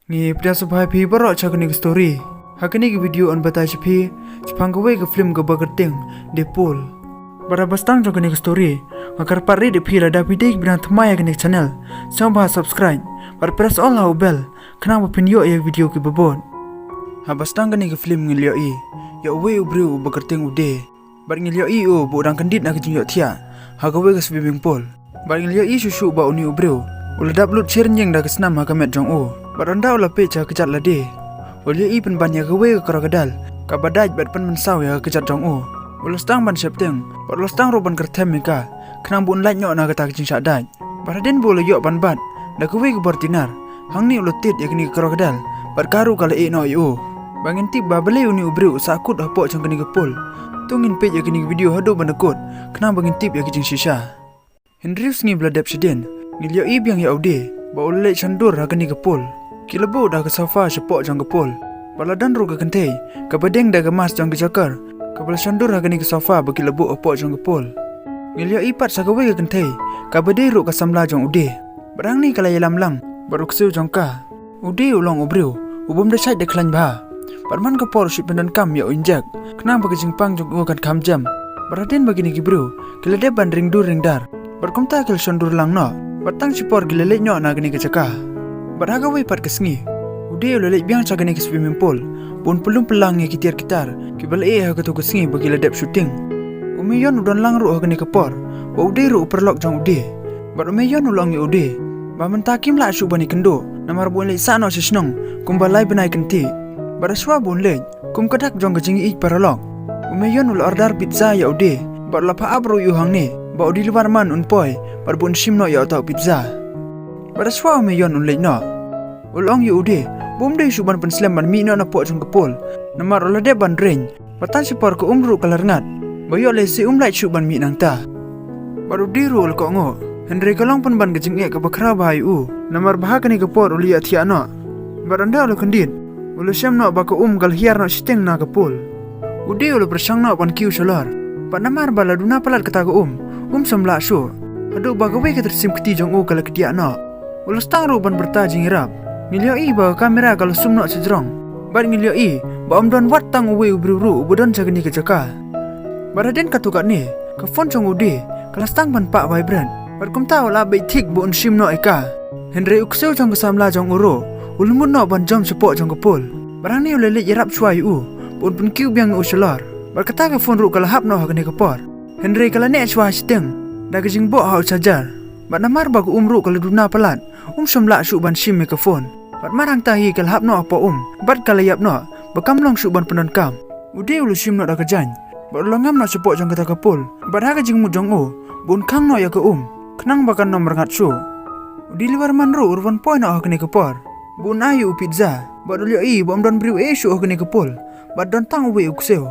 Ngi pria subhai phi borok chakni story. Hakini ki video on batai phi chpang gawe ke film ke bagerting de pool. Bara bastang chakni story. Agar pari de phi rada video bina thmaya kini channel. Samba subscribe. Bar press all how bell. Kena video ya video ki babon. Ha bastang kani ke film ngilio I. Ya we ubru bagerting ude. Bar ngilio I o bodang kendit nak jinyo thia. Ha gawe ke swimming pool. Bar ngilio I susu ba uni ubru. Uladap lut chirnyeng dak senam ha kamet jong o. Baranda ula pecha kejat lade. Ulia I pen banyak gawe ke krokodil. Kabadaj bat pen mensaw ya kejat jong o. Ulustang ban septeng. Ulustang roban kertem meka. Kenang bun lait nyok na kata kecing sadaj. Baraden bola yok ban bat. Dak gawe ke bortinar. Hang ni ulutit ya kini krokodil. Bat karu kala e no yo. Bangin tip babale uni ubru sakut hapok jong kini kepul. Tungin pej ya kini video hado banakut. Kenang bangin tip ya kecing shisha. Hendrius ngi bladap sedin. Ngilio I biang ya ude. Ba ulele chandur ha kini kepul. Kilabo dah ke sofa sepok jang kepul. Baladan ru ke kentei. Kabadeng dah kemas jang ke cakar. Kabala syandur ha kini ke sofa bagi lebo opok jang kepul. Ngilio ipat sagawe ke kentei. Kabade ru ke samla jang ude. Barang ni kala yelam lang. Baru kesiu jang ka. Ude ulong ubriu. Ubum dah syait deklan bah. Barman kepol syut pendan kam ya injak. Kenang bagi jingpang jang uakan kam jam. Baraden bagi ni kibru. Kila de ban ring dur ring dar. Barkomta kil syandur lang no. Batang sipor gila lek nyok na kini ke cakar. Baraga wei pat kesengi. Ude ulelek biang cagane ke swimming pool. Pun pelum pelang ya kitir kitar. Kibal ha ketu kesengi bagi ladap shooting. Umeyon udon lang ru hakane kepor. Ba ude ru perlok jang ude. Bar umeyon ulong ya ude. Ba mentakim la syuk bani kendo. Namar bun lek sano sesnong. Kumbalai benai kenti. Baraswa bun lek. Kum kadak jang kejingi ik paralok. Umeyon ul order pizza ya ude. Bar lapa abru yu hang ni. Ba udi luar man unpoi. Bar bun simno ya otak pizza. Baraswa umeyon unlek no. Ulong yu ude. Bum dei suban penslam ban mi no na pok jong kepol. Namar ulade ban reng. Batan sipor ke umru kalarngat. Bayo le si umlai suban mi nang ta. Baru diru ul ko ngo. Hendri kalong pen ban gejing ke bakra bahai u. Namar bahakani kepor uli atia no. Baranda ul kendit. Ulu syam no bako gal hiar no siteng na kepol. Ude ulu bersang no pan kiu solar. Pat namar baladuna palat kata ko samla su. Aduh bagawe ke tersim keti jong kala ketia no. Ulus tang ruban bertajing irap. Ngilio I bawa kamera kalau sumno sejrong. Bar ngilio I ba don wat tang uwe ubru ubudon jagani ke jaka. Baraden katukat ni ke phone jong ude kelas tang ban pak vibrant. Bar kum tahu la bei tik bu simno eka. Henry ukseu jong ke samla jong uro. Ulmun no ban jom sepok jong kepul. Barang ni ulele irap suai u. Pun pun kiu biang usulor. Bar kata ke phone ru kala hap no hakani ke por. Henry kala ne suai siteng. Da ke jing bo hau sajar. Bat namar bagu umru kalau duna pelat. Semla syuk ban sim mikrofon. Bat marang tahi kal hap no apa Bat kala yap no. Bakam long syuk ban penon kam. Ude ulu sim no da kejan. Bat ulangam no sepok jong kata kapul. Bat haga jing mu jong o. Bun kang no ya ke Kenang bakan no merengat su. Di luar manru urban poin no hakani kepor. Bun ayu pizza. Bat ulio I bom don briu syuk hakani kepul. Bat don tang uwe ukseo.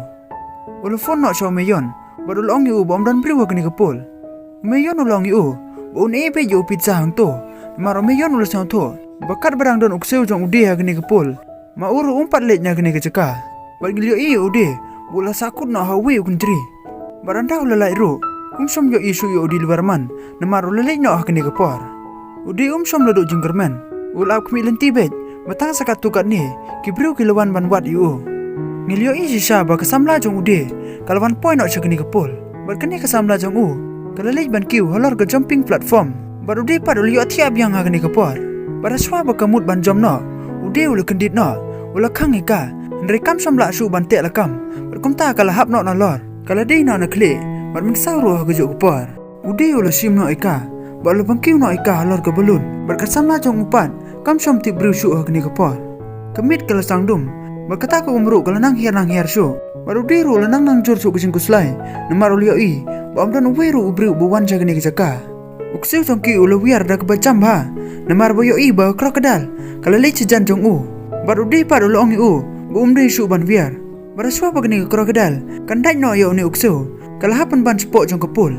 Ulu phone no syau meyon. Bat ulong yu bom don briu hakani kepul. Meyon ulong yu. Bun pe yu pizza hang to. Maro meyon ulus yang to. Bakat barang don ukseu jong ude hakani kepul. Ma uru umpat letnya hakani ke ceka. Bat gilio I ude. Bola sakut no hawe ukuntri. Baranda ulalai ru. Som yo isu yo di luar man. Namar ulalai no hakani kepor. Ude som laduk jengkermen. Ulap kemi lenti bet. Batang sakat tukat ni. Kibriu kilawan ban wat yu. Ngilio I sisa ba kesamla jong ude. Kalawan poin no hakani kepul. Bat kene kesamla jong u. Kalalej ban kiu holor ke jumping platform. Baru dia pada lihat tiap yang hakani kepor. Pada suah bakamut ban jom no. Ude ulu kendit no. Ula kang ika. Rekam samla su ban tek lakam. Berkumta kala hap no lor. Kala dei no na klik. Bar mensawro kejuk kepor. Ude ulu sim no ika. Balu bangkiu no ika halor ke belun. Berkasamla jong upan. Kam som tip briu su hakani kepor. Kemit kala sangdum. Berkata ke umru kala nang hiar su. Baru diru la nang jur su kucing kuslai. Namar ulio I. Ba amdan uweru ubriu buwan jagani ke jaka. Ukseu tongki ulu wiar dah kebacam ha. Namar boyo I bawa krokodil. Kalau leh cejan jong u. Baru deh pada ulu ongi u. Bu deh syuk ban wiar. Baru suah bagani ke krokodil. Kandai no ya uni ukseu. Kalau hapan ban sepok jong kepul.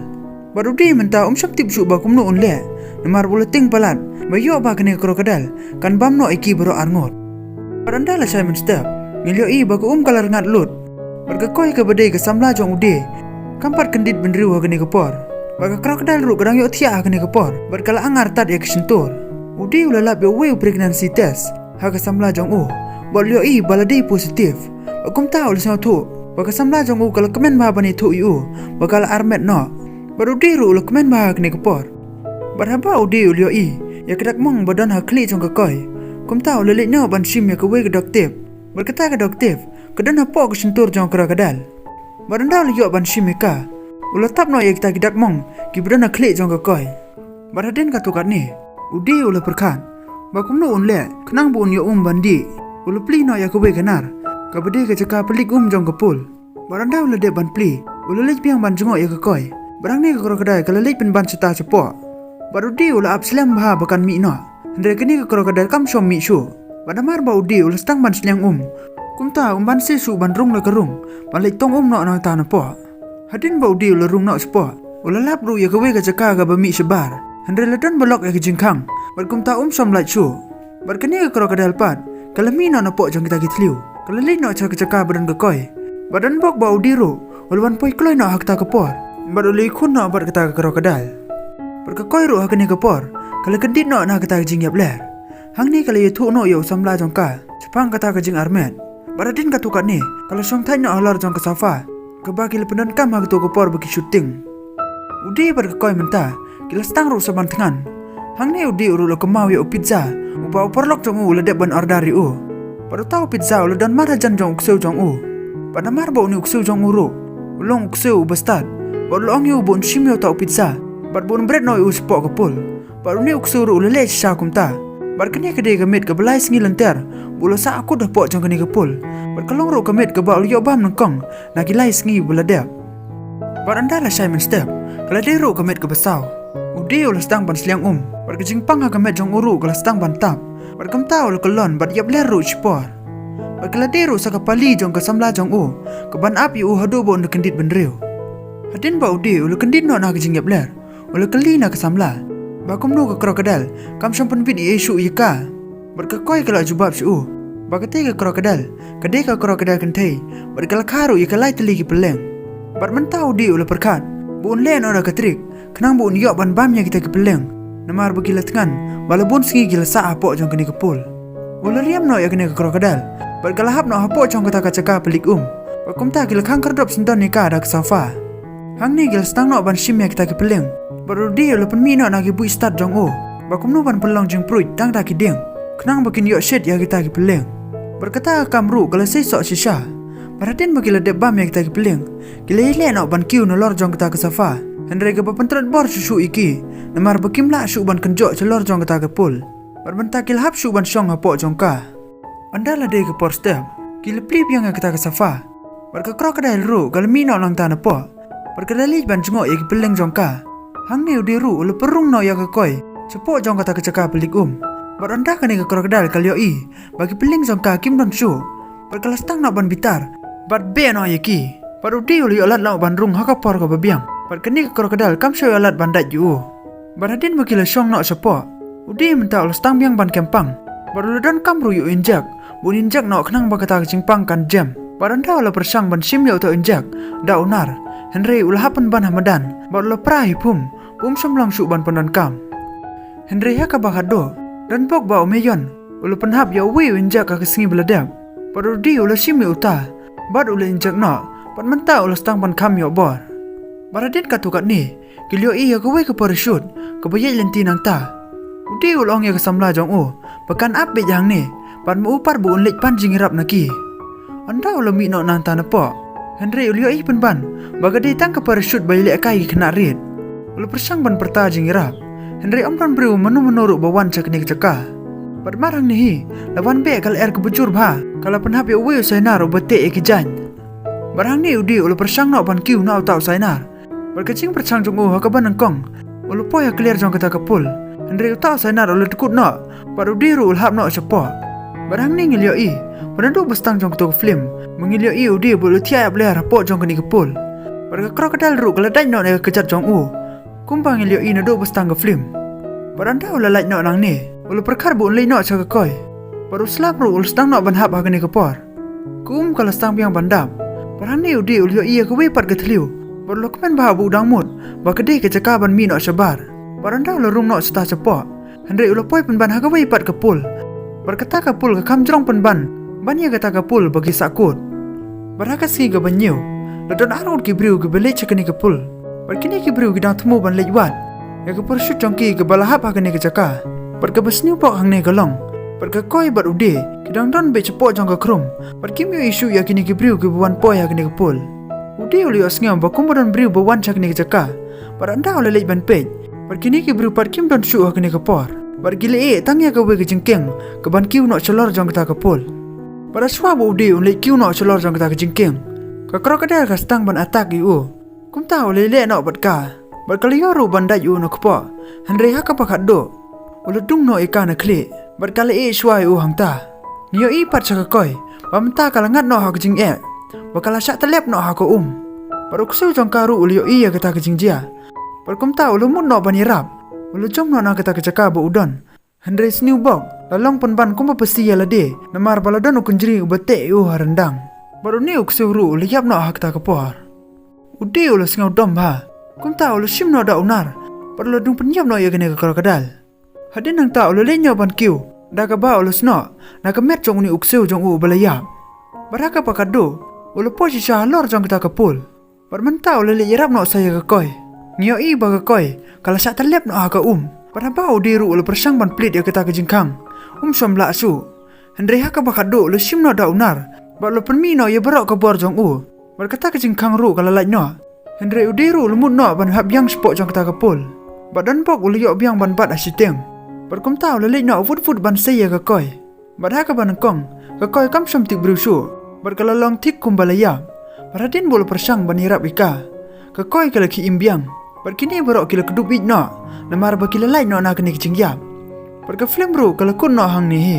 Baru deh mentah syap tip syuk bakum no unle. Namar bulu ting palat. Bayo bagani ke krokodil. Kan bam no iki bero arngot. Baranda lah Simon Step. Ngilio I bagu kalar ngat lut. Berkekoi ke badai ke samla jong ude. Kampat kendit bendriu hakani kepor. Baka krokodil ru kadang yo tia hakani kepor. Berkala angar tat ya kesentur. Ude ulalap yo we pregnancy test. Haka samla jong u. Bot lio i baladi positif. Bakum tahu lesno tu. Baka samla jong u kalau kemen bah bani tu iu. Bakal armet no. Baru diru ulu kemen bah kini kepor. Barhaba udi ulio i. Ya kedak mong badan hakli jong kekoi. Kum tahu lelik no ban sim ya kewe ke doktif. Berkata ke doktif. Kedan apa ke sentur jong kerakadal. Baranda liyo ban sim ka. Ulo tap no ya kita kedak mong. Kibadan hakli jong kekoi. Baraden katukat ni. Udi ulo perkan. Bakum no unle. Kenang bu un yo bandi. Ulo pli no ya kewe kenar. Kabade ke cakap pelik jong kepul. Baranda ulo de ban pli. Ulo lej piang ban jengok ya kekoi. Barang ni ke krokodil kalau lej pen ban cita cepok. Baru di ulo ap selam bah bakan mi no. Hendra kini ke krokodil kam som mi shu. Badamar bau di ulo stang ban seliang Kum ta ban sisu ban rung le kerung. Ban lej tong no nang tanah po. Hadin bau di ulo rung no sepok. Ulo lap ru ya kewe ke cakap ke bami sebar. Hendra ledan balok ya ke jengkang. Bar kum ta som laj shu. Bar kini ke krokodil pat. Kalau mi no napok jong kita kitliu. Kalau lej no cakap badan kekoi. Badan bok bau di ru. Ulo ban poi kloi no hak ta kepor. Baru lei kun nak buat kata ke krokodil. Berkekoi ruh kini kepor. Kalau kedit nak kata ke jing yap ler. Hang ni kalau itu no yo samla jongka. Cepang kata ke jing armet. Baradin katukat ni. Kalau song thai nak halar jong ke safa. Kebagi lepenan kam hak tu kepor bagi syuting. Udi berkekoi mentah. Kila stang ruh saban tengan. Hang ni udi uru lo kemau yo pizza. Upa uperlok jong u ledep ban ordari u. Baru tahu pizza u ledan marah jan jong ukseu jong u. Pada mar bau ni ukseu jong uru. Ulong ukseu bestad. Baru loong yu bun simyo tau pizza. Baru bun bread no yu sepok kepul. Baru ni uksuru lelej syakum ta. Baru kini kedai kemit ke belai sengi lenter. Bulu sa aku dah pok jong kini kepul. Baru kelong ru kemit ke bau liok bam nengkong. Nak ilai sengi beladap. Baru anda lah Simon Step. Kalau dia ru kemit ke besau. Udi ulah stang ban seliang Baru kejing pang kemit jong uru kalau stang ban tap. Baru kem tau ulah kelon. Baru yap ler ru sepor. Baru kalau dia ru sakapali jong ke samla jong u. Keban api u hadu bau nekendit bendriu. Hadin bau di ulu kendit no nak jing yap ler. Ulu keli nak kesamla. Bakum no ke krokodil. Kam sampan bid isu ika. Berkekoi kalau jubab syu. Bakate ke krokodil. Kedai ke krokodil kentai. Berkala karu ika lai teli ki peleng. Bar mentau di ulu perkat. Buun len ora ketrik. Kenang buun yok ban bamnya kita ke peleng. Namar begila tengan. Balabun sengi gila sa apok jong kini kepul. Ulu riam no ya kini ke krokodil. Berkala hap no apok jong kata kacaka pelik Bakum tak gila kang kerdop senton nika ada ke sofa. Hang ni gil stang no ban sim ya kita ke peleng. Baru dia lepen mi no nak ibu start jong o. Bakum no ban pelong jeng pruit tang tak kideng. Kenang bakin yok shit ya kita ke peleng. Berkata kamru kalau saya sok sisa. Baratin bagi ledep bam ya kita ke peleng. Gila ile no ban kiu no lor jong kita ke sofa. Hendrai ke papentrat bor susu iki. Namar bakim la su ban kenjok celor jong kita ke pul. Berbentak gil hap su ban syong hapok jong ka. Anda lah dia ke por step. Gila plip yang kita ke sofa. Berke krokodil ru kalau mi no lang tanah po. Perkedali ban jengok ya ke peleng jongka. Hang ni udiru ulu perung no ya ke koi. Cepok jong kata kecaka pelik Baranda kani ke krokodil kalio i. Bagi peleng jongka kim don su. Perkelas tang nak ban bitar. Bat be no ya ki. Baru di ulu alat lau ban rung hakapor ke babiang. Perkeni ke krokodil kam syo alat ban dat ju. Baradin bagi le syong no cepok. Udi minta ulu stang biang ban kempang. Baru ledan kam ru yu injak. Bun injak no kenang bakata kecingpang kan jam. Baranda ulu persang ban sim yu to injak. Da unar. Henry ulah hapan ban Hamadan, baru perahi pum semlang su ban pandan kam. Henry haka bakado, dan bok bau meyon, ulah penhap ya wi injak ke sengi beladap. Baru di ulah simi uta, bad ulah injak no, pan mentah ulah stang ban kam yo bor. Baradin katukat ni, kilio iya ke wi ke parachute, ke bayai lenti nang ta. Udi ulong ya ke samla jong u, bakan ap be jang ni, pan mu upar bu unlik pan jingirap naki. Anda ulah mi no nang tanah po. Henry ulio ih ban, baga dia tang ke parachute bayi lek kai kena red. Ulu persang ban perta jingirap. Henry omran beriu menurut bawan cakni kecaka. Pada marang ni, lawan be kal air kebujur bah, kalau penhap ya uwi usainar ubate ekijan. Barang ni udi ulu persang nak ban kiu nak tau usainar. Berkecing persang jong hakaban nengkong. Ulu poya clear jong kata kepul. Henry utau usainar ulu tekut nak, baru diru ul hap nak sepok. Barang ni ngilio ih. Penentu bestang jong ketuk film. Mengilio iu dia bulu tiap leher rapok jong keni kepul. Pada krokodil ru kalau dai nok nak kecat jong u. Kumpang ngilio iu nado bestang ke film. Pada anda ulah lait nok nang ni. Ulu perkar bu unlai nok cak koi. Baru selap ru ulu stang nok ban hap keni kepor. Kum kalau stang biang bandap. Pada ni udi ulio iu ke wepat ke teliu. Baru kemen bah bu udang mut. Bakade ke cakaban mi nok sebar. Pada anda ulah rum nok setah cepok. Hendrai ulah poi pen ban hak wepat ke pul. Berkata kapul ke kam jrong penban. Banyak kata kapul bagi sakut. Baraka si ke banyu. Ladon arut ki briu ke belik cakani kapul. Berkini ki briu ki dang temu ban lejwat. Ya ke persut jongki ke balahap hakani ke caka. Berka besniu pok hang ne kalong. Berka koi bat ude. Ki dang don be cepok jong ke krum. Berkimiu isu ya kini ki briu ke buan poi hakani kapul. Ude uli osngam bakum badan briu bawan cakani ke caka. Baranda oleh lej ban pej. Berkini ki briu parkim don syu hakani kapor. Bergile tangya ke we ke jengkeng. Ke ban kiu nok celor jong kata kapul. Pada suap ude unlek kiu nok celor jong kata ke jengkeng. Ka krokodil ka stang ban atak iu. Kum tahu lele nok bat ka. Berkaliyoru bandai u nok po. Henry haka pakat do. Ula dung no ikan kle. Berkali suai u hang ta. Nio i pat sakakoi. Bamta kalangat no hak jing e. Bakala syak telep no hak Baru kusau jong karu ulio iya kata ke jing jia. Berkum tahu lu mun no banirap. Ulu jom no na kata ke caka bo udon. Henry sniu bok. Lalong penban kumpa pasti ya lade. Namar baladon ukunjiri ubete u harendang. Baru ni kusau ru liap no hak ta kepor. Ude ulu singau dom ha. Kum tahu ulu sim no da unar. Perlu dung penyap no ya kene ke krokodil. Hadin nang tahu ulu lenyo ban kiu. Da ka ba ulu sno. Na ka met jong uni ukseu jong u balayap. Baraka pakado. Ulu posi syah lor jong kita kapul. Bermentau ulu le yerap no saya ke koi. Ngio i ba ke koi. Kalau sak terlep no ha ka Parabau diru ulu persang ban plit ya kita ke jingkang. Som la su. Hendri ha ka pakado ulu sim no da unar. Ba ulu penmi no ya berok ke bor jong u. Berkata ke jingkang ru kalau laj no. Hendri udiru ulu mut no ban hab yang spok jong kita kapul. Badan pok ulu yok biang ban bat asiteng. Berkum tau lelek no fut ban saya ke koi. Badha ka ban kong. Ke koi kam som tik brusu. Berkalalong tik kumbalaya. Paradin bolu persang ban hirap ika. Ke koi kala ki imbiang. Berkini berok kila kedup no. Namar bakila lain no na kini kicing yap. Berka film ru kala kun no hang ni.